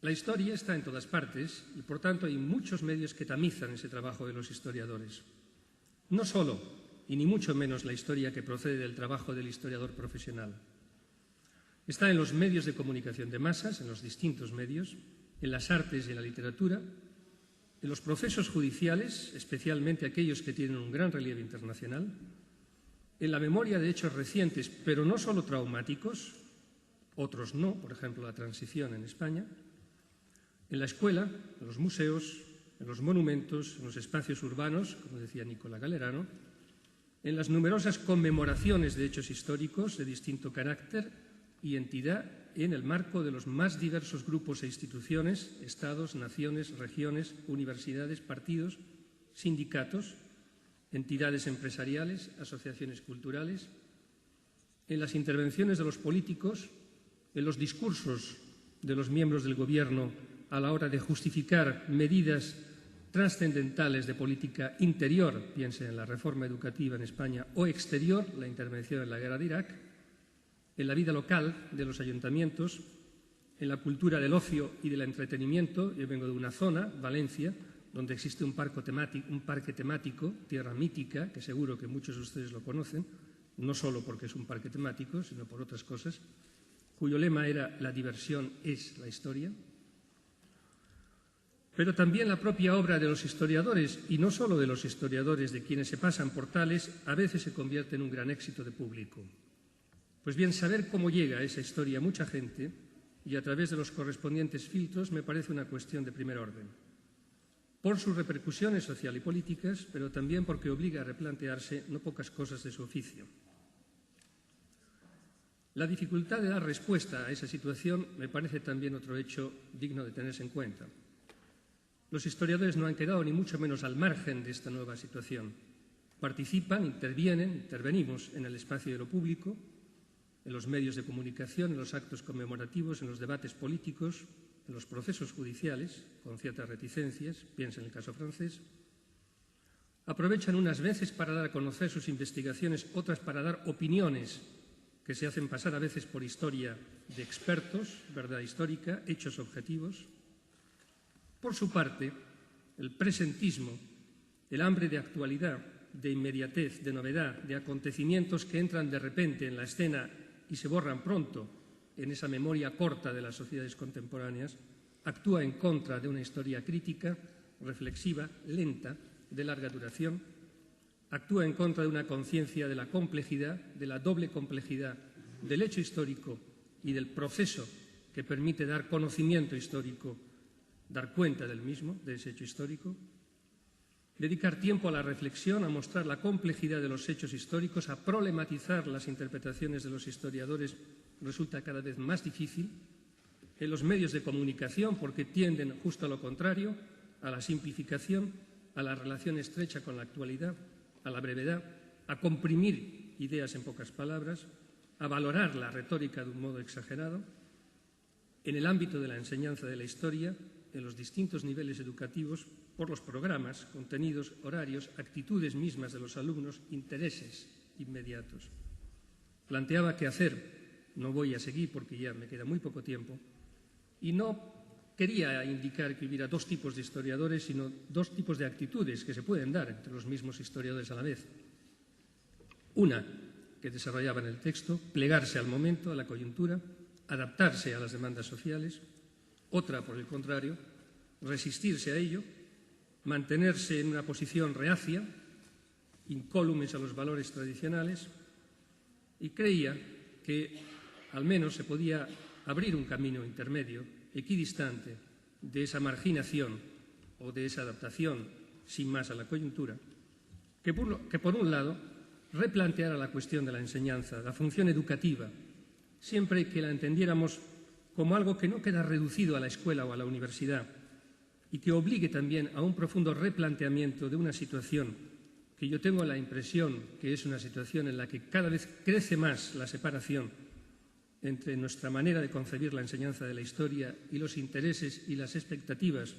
La historia está en todas partes y, por tanto, hay muchos medios que tamizan ese trabajo de los historiadores. No solo, y ni mucho menos, la historia que procede del trabajo del historiador profesional. Está en los medios de comunicación de masas, en los distintos medios, en las artes y en la literatura, en los procesos judiciales, especialmente aquellos que tienen un gran relieve internacional, en la memoria de hechos recientes, pero no solo traumáticos, otros no, por ejemplo, la transición en España, en la escuela, en los museos, en los monumentos, en los espacios urbanos, como decía Nicola Galerano, en las numerosas conmemoraciones de hechos históricos de distinto carácter y entidad en el marco de los más diversos grupos e instituciones, estados, naciones, regiones, universidades, partidos, sindicatos, entidades empresariales, asociaciones culturales, en las intervenciones de los políticos, en los discursos de los miembros del Gobierno a la hora de justificar medidas trascendentales de política interior, piense en la reforma educativa en España, o exterior, la intervención en la guerra de Irak, en la vida local de los ayuntamientos, en la cultura del ocio y del entretenimiento. Yo vengo de una zona, Valencia, donde existe un parque temático, Tierra Mítica, que seguro que muchos de ustedes lo conocen, no solo porque es un parque temático, sino por otras cosas, cuyo lema era «La diversión es la historia». Pero también la propia obra de los historiadores, y no solo de los historiadores de quienes se pasan por tales, a veces se convierte en un gran éxito de público. Pues bien, saber cómo llega esa historia a mucha gente y a través de los correspondientes filtros me parece una cuestión de primer orden. Por sus repercusiones sociales y políticas, pero también porque obliga a replantearse no pocas cosas de su oficio. La dificultad de dar respuesta a esa situación me parece también otro hecho digno de tenerse en cuenta. Los historiadores no han quedado ni mucho menos al margen de esta nueva situación. Participan, intervenimos en el espacio de lo público, en los medios de comunicación, en los actos conmemorativos, en los debates políticos, en los procesos judiciales, con ciertas reticencias, piensa en el caso francés. Aprovechan unas veces para dar a conocer sus investigaciones, otras para dar opiniones que se hacen pasar a veces por historia de expertos, verdad histórica, hechos objetivos. Por su parte, el presentismo, el hambre de actualidad, de inmediatez, de novedad, de acontecimientos que entran de repente en la escena y se borran pronto en esa memoria corta de las sociedades contemporáneas, actúa en contra de una historia crítica, reflexiva, lenta, de larga duración, actúa en contra de una conciencia de la complejidad, de la doble complejidad del hecho histórico y del proceso que permite dar conocimiento histórico, dar cuenta del mismo, de ese hecho histórico, dedicar tiempo a la reflexión, a mostrar la complejidad de los hechos históricos, a problematizar las interpretaciones de los historiadores resulta cada vez más difícil, en los medios de comunicación porque tienden justo a lo contrario, a la simplificación, a la relación estrecha con la actualidad, a la brevedad, a comprimir ideas en pocas palabras, a valorar la retórica de un modo exagerado. En el ámbito de la enseñanza de la historia, en los distintos niveles educativos, por los programas, contenidos, horarios, actitudes mismas de los alumnos, intereses inmediatos. Planteaba qué hacer, no voy a seguir porque ya me queda muy poco tiempo, y no quería indicar que hubiera dos tipos de historiadores, sino dos tipos de actitudes que se pueden dar entre los mismos historiadores a la vez. Una, que desarrollaba en el texto, plegarse al momento, a la coyuntura, adaptarse a las demandas sociales. Otra, por el contrario, resistirse a ello, mantenerse en una posición reacia, incólumes a los valores tradicionales, y creía que al menos se podía abrir un camino intermedio, equidistante, de esa marginación o de esa adaptación sin más a la coyuntura, que por un lado replanteara la cuestión de la enseñanza, la función educativa, siempre que la entendiéramos como algo que no queda reducido a la escuela o a la universidad y que obligue también a un profundo replanteamiento de una situación que yo tengo la impresión que es una situación en la que cada vez crece más la separación entre nuestra manera de concebir la enseñanza de la historia y los intereses y las expectativas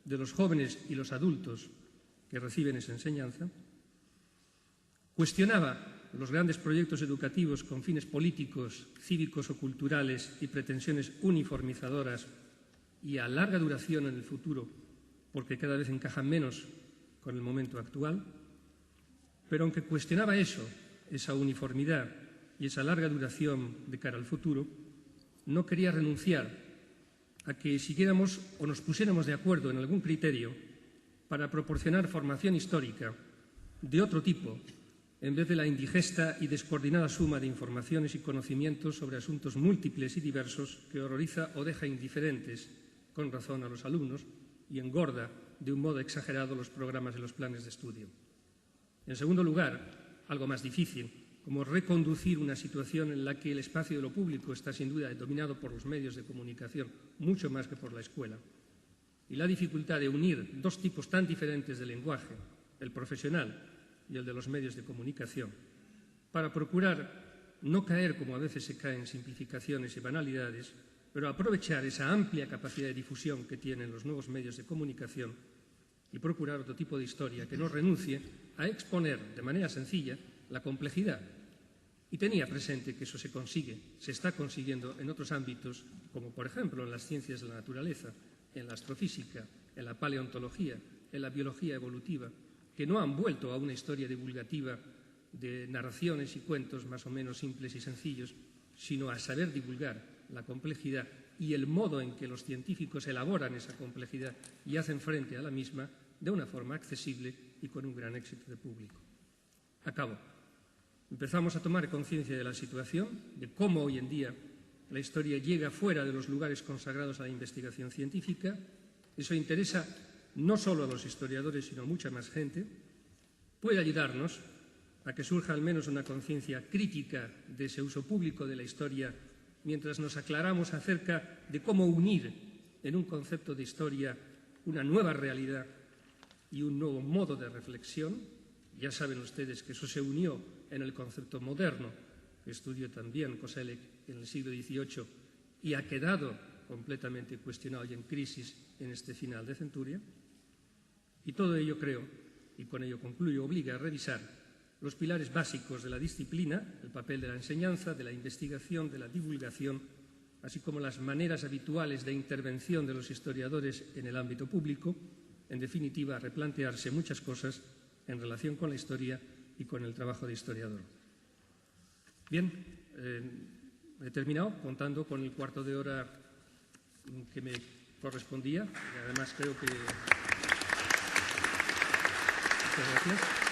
de los jóvenes y los adultos que reciben esa enseñanza. Cuestionaba los grandes proyectos educativos con fines políticos, cívicos o culturales y pretensiones uniformizadoras y a larga duración en el futuro, porque cada vez encajan menos con el momento actual, pero aunque cuestionaba eso, esa uniformidad y esa larga duración de cara al futuro, no quería renunciar a que siguiéramos o nos pusiéramos de acuerdo en algún criterio para proporcionar formación histórica de otro tipo, en vez de la indigesta y descoordinada suma de informaciones y conocimientos sobre asuntos múltiples y diversos que horroriza o deja indiferentes, con razón, a los alumnos y engorda de un modo exagerado los programas y los planes de estudio. En segundo lugar, algo más difícil, como reconducir una situación en la que el espacio de lo público está sin duda dominado por los medios de comunicación, mucho más que por la escuela, y la dificultad de unir dos tipos tan diferentes de lenguaje, el profesional y el de los medios de comunicación, para procurar no caer, como a veces se cae, en simplificaciones y banalidades, pero aprovechar esa amplia capacidad de difusión que tienen los nuevos medios de comunicación y procurar otro tipo de historia que no renuncie a exponer de manera sencilla la complejidad. Y tenía presente que eso se consigue, se está consiguiendo en otros ámbitos, como por ejemplo en las ciencias de la naturaleza, en la astrofísica, en la paleontología, en la biología evolutiva, que no han vuelto a una historia divulgativa de narraciones y cuentos más o menos simples y sencillos, sino a saber divulgar la complejidad y el modo en que los científicos elaboran esa complejidad y hacen frente a la misma de una forma accesible y con un gran éxito de público. Acabo. Empezamos a tomar conciencia de la situación, de cómo hoy en día la historia llega fuera de los lugares consagrados a la investigación científica. Eso interesa no solo a los historiadores, sino a mucha más gente. Puede ayudarnos a que surja al menos una conciencia crítica de ese uso público de la historia, mientras nos aclaramos acerca de cómo unir en un concepto de historia una nueva realidad y un nuevo modo de reflexión. Ya saben ustedes que eso se unió en el concepto moderno, que estudió también Koselleck en el siglo XVIII y ha quedado completamente cuestionado y en crisis en este final de centuria. Y todo ello, creo, y con ello concluyo, obliga a revisar los pilares básicos de la disciplina, el papel de la enseñanza, de la investigación, de la divulgación, así como las maneras habituales de intervención de los historiadores en el ámbito público, en definitiva, a replantearse muchas cosas en relación con la historia y con el trabajo de historiador. Bien, he terminado contando con el cuarto de hora que me correspondía y además creo que... Muchas gracias.